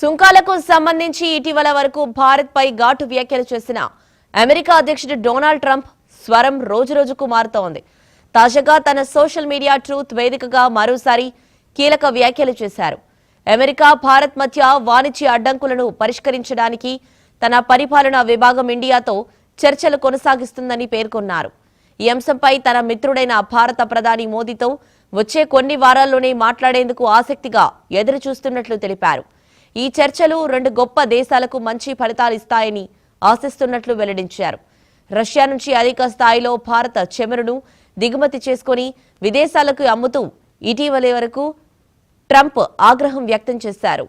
సుంకాలకు సంబంధించి ఇటీవల వరకు భారత్ పై ఘాటు వ్యాఖ్యలు చేసిన అమెరికా అధ్యక్షుడు డొనాల్డ్ ట్రంప్ స్వరం రోజురోజుకు మారుతోంది. తాజాగా తన సోషల్ మీడియా ట్రూత్ వేదికగా మరోసారి కీలక వ్యాఖ్యలు చేశారు. అమెరికా భారత్ మధ్య వాణిజ్య అడ్డంకులను పరిష్కరించడానికి తన పరిపాలనా విభాగం ఇండియాతో చర్చలు కొనసాగిస్తుందని పేర్కొన్నారు. ఈ అంశంపై తన మిత్రుడైన భారత ప్రధాని మోదీతో వచ్చే కొన్ని వారాల్లోనే మాట్లాడేందుకు ఆసక్తిగా ఎదురు చూస్తున్నట్లు తెలిపారు. ఈ చర్చలు రెండు గొప్ప దేశాలకు మంచి ఫలితాలు ఇస్తాయని ఆశిస్తున్నట్లు వెల్లడించారు. రష్యా నుంచి అధిక స్థాయిలో భారత చమురును దిగుమతి చేసుకుని విదేశాలకు అమ్ముతూ ఇటీవలి వరకు ట్రంప్ ఆగ్రహం వ్యక్తం చేశారు.